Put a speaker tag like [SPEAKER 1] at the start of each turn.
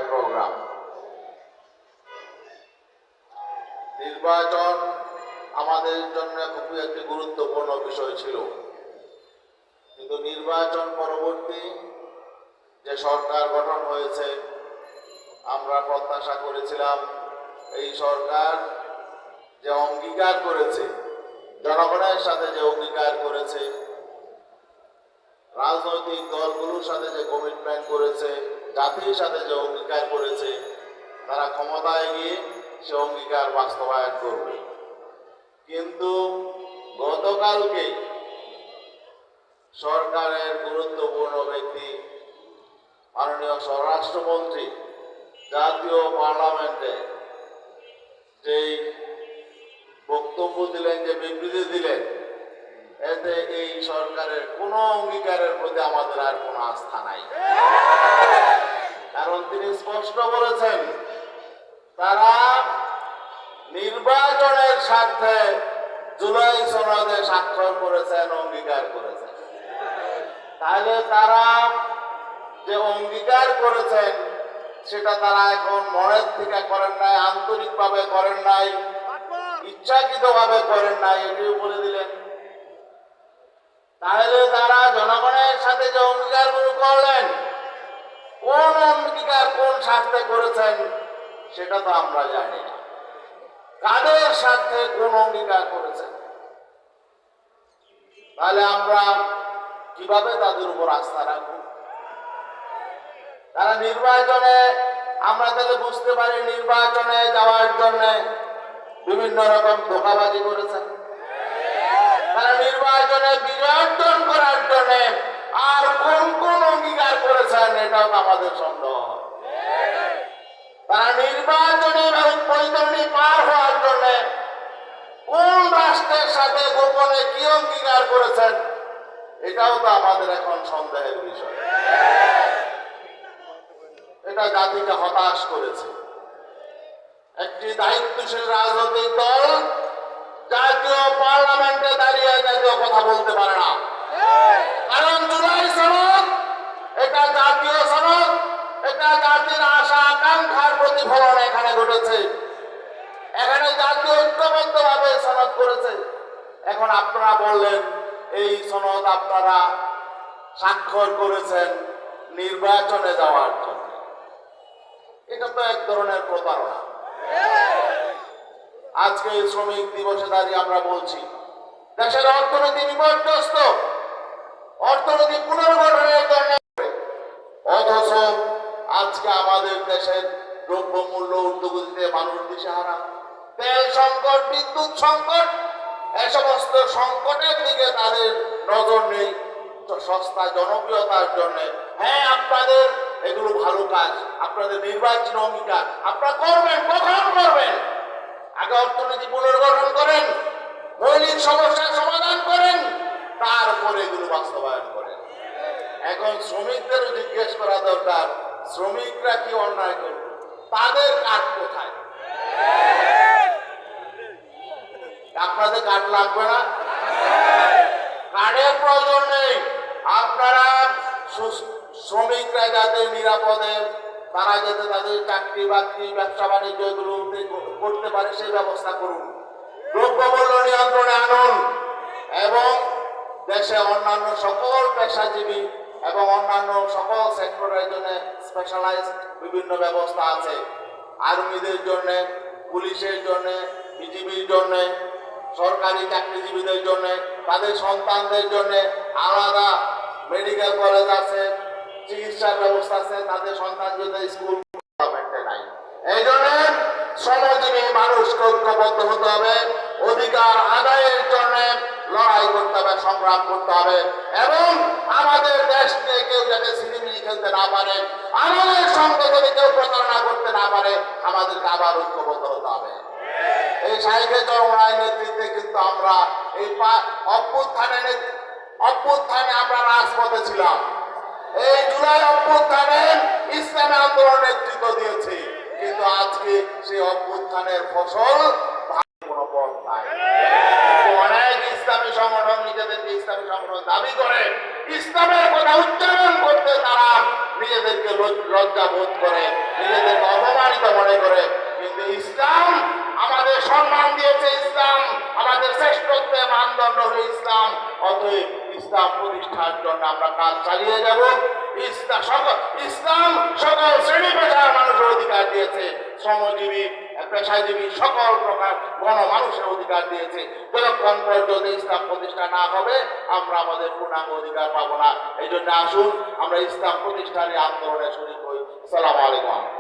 [SPEAKER 1] Programme. নির্বাচন আমাদের জন্য খুবই একটি গুরুত্বপূর্ণ বিষয় ছিল, কিন্তু নির্বাচন পরবর্তী যে সরকার গঠন হয়েছে, আমরা প্রত্যাশা করেছিলাম এই সরকার যে অঙ্গীকার করেছে, জনগণের সাথে যে অঙ্গীকার করেছে, রাজনৈতিক দলগুলোর সাথে যে কমিটমেন্ট করেছে, জাতির সাথে যে অঙ্গীকার করেছে, তারা ক্ষমতায় গিয়ে সে অঙ্গীকার বাস্তবায়ন করবে। কিন্তু গতকালকে সরকারের গুরুত্বপূর্ণ ব্যক্তি মাননীয় স্বরাষ্ট্রমন্ত্রী জাতীয় পার্লামেন্টে যেই বক্তব্য দিলেন, যে বিবৃতি দিলেন, এতে এই সরকারের কোনো অঙ্গীকারের প্রতি আমাদের আর কোনো আস্থা নাই। কারণ তিনি স্পষ্ট বলেছেন তারা নির্বাচনের স্বার্থে জুলাই সনদে স্বাক্ষর করেছেন, অঙ্গীকার করেছেন। তাহলে তারা যে অঙ্গীকার করেছেন সেটা তারা এখন মনের থেকে করেন নাই, আন্তরিকভাবে করেন নাই, ইচ্ছাকৃতভাবে করেন নাই, এটিও বলে দিলেন। তাহলে তারা জনগণের সাথে যে অঙ্গীকারগুলো করলেন, কোন অঙ্গীকার কোন স্বার্থে করেছেন সেটা তো আমরা জানি না। কাদের স্বার্থে কোন অঙ্গীকার করেছেন, তাহলে আমরা কিভাবে তাদের উপর আস্থা রাখব? তারা নির্বাচনে, আমরা তাহলে বুঝতে পারি নির্বাচনে যাওয়ার জন্য বিভিন্ন রকম ধোঁকাবাজি করেছেন। তারা নির্বাচনে বিজয় অর্জন করার জন্য আর কোন কোন অঙ্গীকার করেছেন এটাও তো আমাদের সন্দেহ। তারা নির্বাচনী বৈতরণী পার হওয়ার জন্য কোন রাষ্ট্রের সাথে গোপনে কি অঙ্গীকার করেছেন এটাও তো আমাদের এখন সন্দেহের বিষয়। এটা জাতিকে হতাশ করেছে। একটি দায়িত্বশীল রাজনৈতিক দল জাতীয় পার্লামেন্টে দাঁড়িয়ে জাতীয় কথা বলতে পারে না, কারণ জুলাই সনদ এটা জাতীয় সনদ, এটা জাতির আশা আকাঙ্ক্ষার প্রতিফলন এখানে ঘটেছে। এখানে জাতীয় ঐক্যবদ্ধভাবে সনদ করেছে। এখন আপনারা বললেন এই সনদ আপনারা স্বাক্ষর করেছেন নির্বাচনে যাওয়ার জন্য। এটা তো এক ধরনের প্রতারণা। আজকে শ্রমিক দিবসে দাঁড়িয়ে আমরা বলছি দেশের অর্থনীতি বিপর্যস্ত, অর্থনীতি পুনর্গঠনের জন্য, অথচ আজকে আমাদের দেশের দ্রব্যমূল্য ঊর্ধ্বগতিতে মানুষ দিশেহারা। তেল সংকট, বিদ্যুৎ সংকট, এ সমস্ত সংকটের দিকে তাদের নজর নেই সস্তা জনপ্রিয়তার জন্য। হ্যাঁ, আপনাদের এগুলো ভালো কাজ, আপনাদের নির্বাচন অঙ্গীকার আপনারা করবেন, কখন করবেন? আগে অর্থনীতি পুনর্গঠন করেন, মৌলিক সমস্যার সমাধান করেন, তারপরে এগুলো বাস্তবায়ন করেন। এখন শ্রমিকদেরও জিজ্ঞেস করা দরকার শ্রমিকরা কি অন্যায় করবে, তাদের কাজ কোথায়? আপনাদের কার্ড লাগবে না, কার্ডের প্রয়োজন নেই। আপনারা শ্রমিকরা যাতে নিরাপদে, তারা যাতে তাদের চাকরি বাকরি ব্যবসা বাণিজ্য এগুলো করতে পারে সেই ব্যবস্থা করুন। দ্রব্যমূল্য নিয়ন্ত্রণে আনুন এবং দেশে অন্যান্য সকল পেশাজীবী এবং অন্যান্য সকল সেক্টরের জন্য স্পেশালাইজড বিভিন্ন ব্যবস্থা আছে। আর্মিদের জন্য, পুলিশের জন্য, বিজিবির জন্য, সরকারি চাকরিজীবীদের জন্য, তাদের সন্তানদের জন্য আলাদা মেডিকেল কলেজ আছে, চিকিৎসার ব্যবস্থা আছে, তাদের সন্তান যদি স্কুল নাই। এই জন্য শ্রমজীবী মানুষকে ঐক্যবদ্ধ হতে হবে, অধিকার আদায়ের জন্য লড়াই করতে হবে, সংগ্রাম করতে হবে এবং আমাদের দেশ নিয়ে কেউ যাতে ছিনিমিনি খেলতে না পারে, আমাদের সঙ্গে যদি কেউ প্রতারণা করতে না পারে, আমাদেরকে আবার ঐক্যবদ্ধ হতে হবে। এই শাইখে চরমরায় নেতৃত্বে কিন্তু আমরা এই অভ্যুত্থানে আমরা রাজপথে ছিলাম। এই জুলাই অভ্যুত্থানে ইসলামী আন্দোলন নেতৃত্ব দিয়েছে, কিন্তু আজকে সেই অভ্যুত্থানের ফসল কোনো পথ নাই। অনেক ইসলামী সংগঠন নিজেদেরকে ইসলামী সংগঠন দাবি করে, ইসলামের কথা উচ্চারণ করতে তারা নিজেদেরকে লজ্জা বোধ করে, মানদণ্ড হলো ইসলাম। অতএব ইসলাম প্রতিষ্ঠার জন্য আমরা কাজ চালিয়ে যাব। ইসলাম সকল শ্রেণী পেশার মানুষের অধিকার দিয়েছে, শ্রমজীবী পেশাজীবী সকল প্রকার মানুষের অধিকার দিয়েছে। যতক্ষণ পর্যন্ত ইসলাম প্রতিষ্ঠা না হবে আমরা আমাদের পূর্ণাঙ্গ অধিকার পাবো না। এই জন্য আসুন আমরা ইসলাম প্রতিষ্ঠানের আন্দোলনে শরীক হই। আসসালামু আলাইকুম।